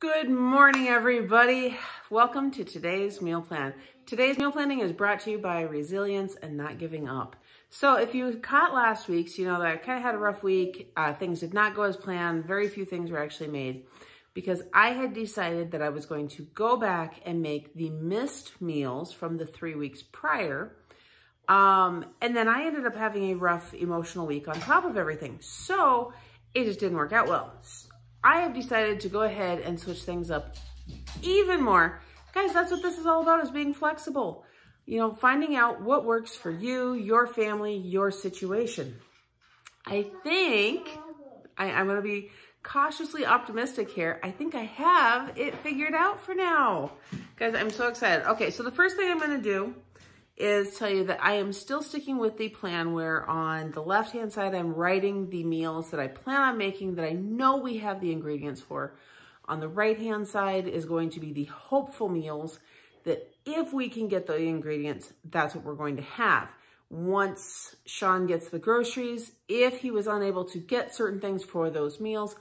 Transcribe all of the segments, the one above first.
Good morning, everybody. Welcome to today's meal plan. Today's meal planning is brought to you by Resilience and Not Giving Up. So if you caught last week's, you know that I kind of had a rough week. Things did not go as planned. Very few things were actually made because I had decided that I was going to go back and make the missed meals from the 3 weeks prior. And then I ended up having a rough emotional week on top of everything. So it just didn't work out well. I have decided to go ahead and switch things up even more. Guys, that's what this is all about, is being flexible. You know, finding out what works for you, your family, your situation. I think, I'm going to be cautiously optimistic here. I think I have it figured out for now. Guys, I'm so excited. Okay, so the first thing I'm going to do is tell you that I am still sticking with the plan where on the left-hand side, I'm writing the meals that I plan on making that I know we have the ingredients for. On the right-hand side is going to be the hopeful meals that if we can get the ingredients, that's what we're going to have. Once Sean gets the groceries, if he was unable to get certain things for those meals,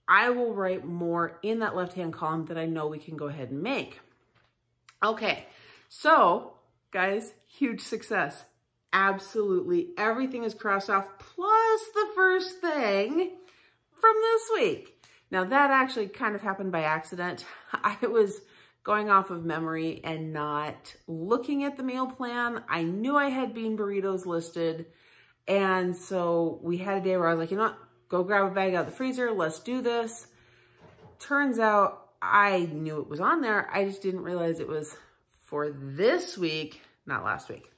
I will write more in that left-hand column that I know we can go ahead and make. Okay, so guys, huge success. Absolutely everything is crossed off, plus the first thing from this week. Now that actually kind of happened by accident. I was going off of memory and not looking at the meal plan. I knew I had bean burritos listed. And so we had a day where I was like, you know what, go grab a bag out of the freezer. Let's do this. Turns out I knew it was on there. I just didn't realize it was for this week, not last week.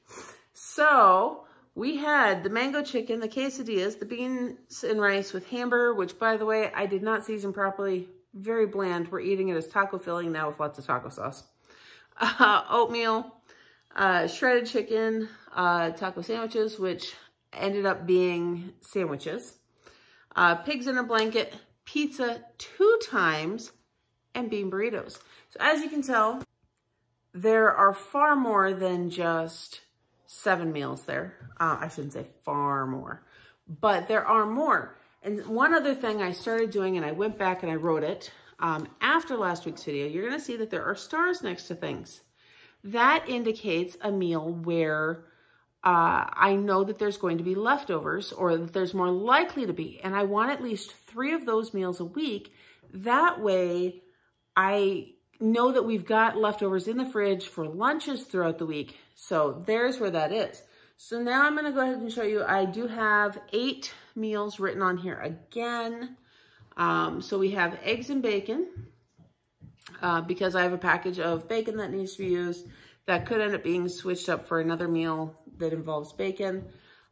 So we had the mango chicken, the quesadillas, the beans and rice with hamburger, which by the way, I did not season properly. Very bland. We're eating it as taco filling now with lots of taco sauce. Oatmeal, shredded chicken, taco sandwiches, which ended up being sandwiches. Pigs in a blanket, pizza 2 times, and bean burritos. So as you can tell, there are far more than just 7 meals there. I shouldn't say far more, but there are more. And one other thing I started doing, and I went back and I wrote it, after last week's video, you're gonna see that there are stars next to things. That indicates a meal where I know that there's going to be leftovers or that there's more likely to be. And I want at least 3 of those meals a week. That way I know that we've got leftovers in the fridge for lunches throughout the week. So there's where that is. So now I'm going to go ahead and show you, I do have 8 meals written on here again. So we have eggs and bacon, because I have a package of bacon that needs to be used. That could end up being switched up for another meal that involves bacon.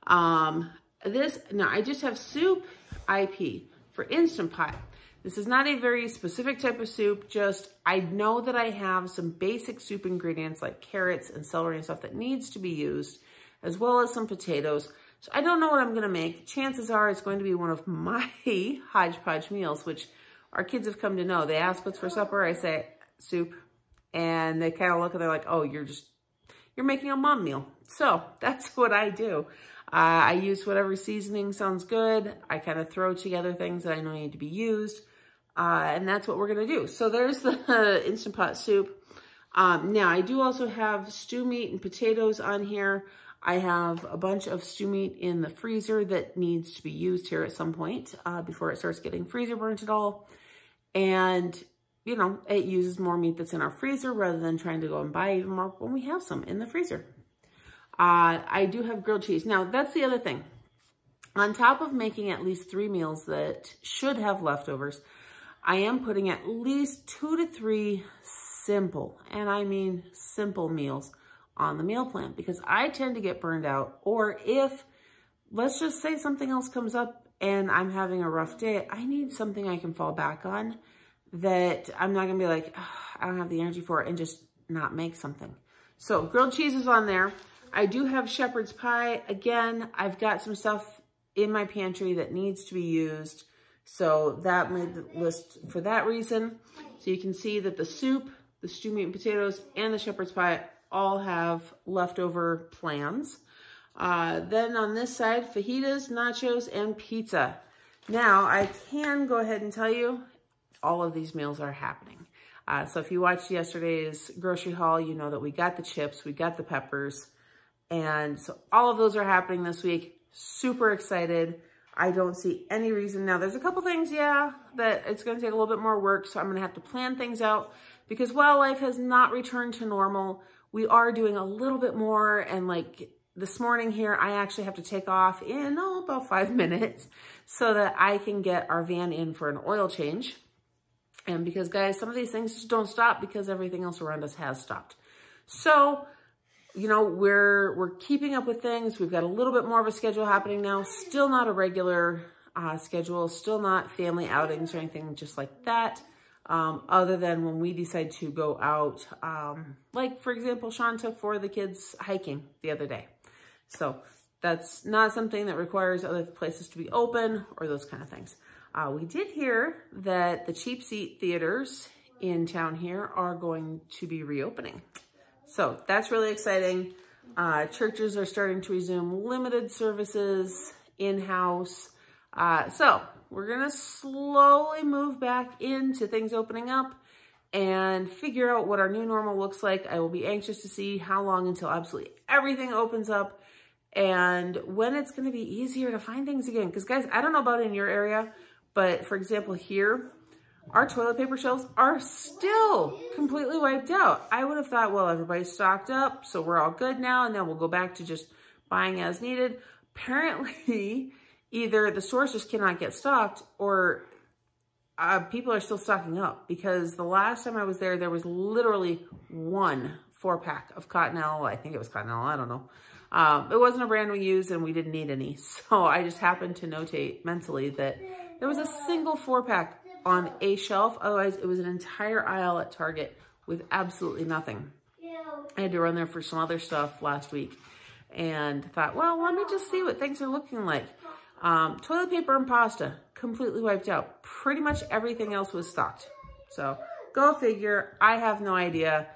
Now I just have soup IP for Instant Pot. This is not a very specific type of soup, just I know that I have some basic soup ingredients like carrots and celery and stuff that needs to be used, as well as some potatoes. So I don't know what I'm gonna make. Chances are it's going to be one of my hodgepodge meals, which our kids have come to know. They ask what's for supper, I say soup, and they kind of look and they're like, oh, you're making a mom meal. So that's what I do. I use whatever seasoning sounds good. I kind of throw together things that I know need to be used. And that's what we're going to do. So there's the Instant Pot soup. Now, I do also have stew meat and potatoes on here. I have a bunch of stew meat in the freezer that needs to be used here at some point before it starts getting freezer burnt at all. And, you know, it uses more meat that's in our freezer rather than trying to go and buy even more when we have some in the freezer. I do have grilled cheese. Now, that's the other thing. On top of making at least 3 meals that should have leftovers, I am putting at least 2 to 3 simple, and I mean simple meals on the meal plan because I tend to get burned out. Or if, let's just say something else comes up and I'm having a rough day, I need something I can fall back on that I'm not gonna be like, oh, I don't have the energy for it, and just not make something. So grilled cheese is on there. I do have shepherd's pie. Again, I've got some stuff in my pantry that needs to be used. So that made the list for that reason. So you can see that the soup, the stew meat and potatoes, and the shepherd's pie all have leftover plans. Then on this side, fajitas, nachos, and pizza. Now, I can go ahead and tell you, all of these meals are happening. So if you watched yesterday's grocery haul, you know that we got the chips, we got the peppers, and so all of those are happening this week. Super excited. I don't see any reason. Now, there's a couple things, yeah, that it's going to take a little bit more work, so I'm going to have to plan things out, because while life has not returned to normal, we are doing a little bit more. And like this morning here, I actually have to take off in about 5 minutes so that I can get our van in for an oil change. And because, guys, some of these things just don't stop because everything else around us has stopped. So, you know, we're keeping up with things. We've got a little bit more of a schedule happening now. Still not a regular schedule. Still not family outings or anything just like that. Other than when we decide to go out. Like, for example, Sean took 4 of the kids hiking the other day. So that's not something that requires other places to be open or those kind of things. We did hear that the cheap seat theaters in town here are going to be reopening. So that's really exciting. Churches are starting to resume limited services in-house. So we're gonna slowly move back into things opening up and figure out what our new normal looks like. I will be anxious to see how long until absolutely everything opens up and when it's gonna be easier to find things again. Because guys, I don't know about in your area, but for example here, our toilet paper shelves are still completely wiped out. I would have thought, well, everybody's stocked up, so we're all good now, and then we'll go back to just buying as needed. Apparently, either the stores just cannot get stocked or people are still stocking up, because the last time I was there, there was literally 1 4-pack of Cottonelle. I think it was Cottonelle, I don't know. It wasn't a brand we used and we didn't need any. So I just happened to notate mentally that there was a single 4-pack on a shelf. Otherwise, it was an entire aisle at Target with absolutely nothing. I had to run there for some other stuff last week and thought, well, let me just see what things are looking like. Toilet paper and pasta, completely wiped out. Pretty much everything else was stocked. So go figure. I have no idea.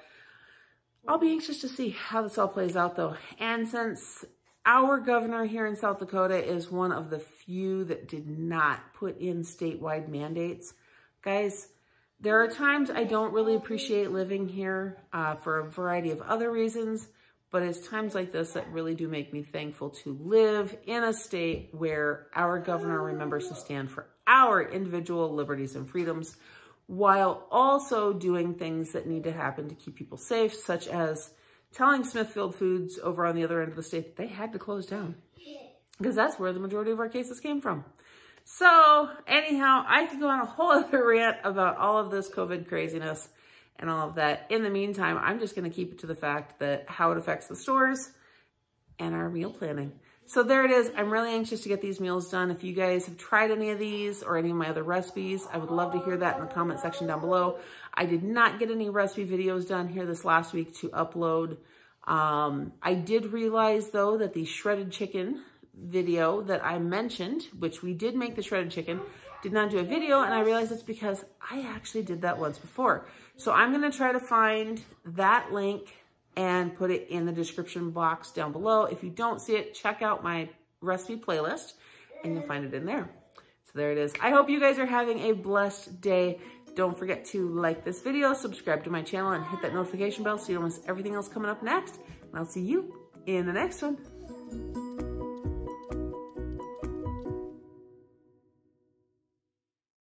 I'll be anxious to see how this all plays out though. And since our governor here in South Dakota is one of the few that did not put in statewide mandates. Guys, there are times I don't really appreciate living here for a variety of other reasons, but it's times like this that really do make me thankful to live in a state where our governor remembers to stand for our individual liberties and freedoms while also doing things that need to happen to keep people safe, such as telling Smithfield Foods over on the other end of the state that they had to close down because that's where the majority of our cases came from. So anyhow, I could go on a whole other rant about all of this COVID craziness and all of that. In the meantime, I'm just going to keep it to the fact that how it affects the stores and our meal planning. So there it is. I'm really anxious to get these meals done. If you guys have tried any of these or any of my other recipes, I would love to hear that in the comment section down below. I did not get any recipe videos done here this last week to upload. I did realize though that the shredded chicken video that I mentioned, which we did make the shredded chicken, did not do a video, and I realized it's because I actually did that once before. So I'm gonna try to find that link and put it in the description box down below. If you don't see it, check out my recipe playlist and you'll find it in there. So there it is. I hope you guys are having a blessed day. Don't forget to like this video, subscribe to my channel, and hit that notification bell so you don't miss everything else coming up next. And I'll see you in the next one.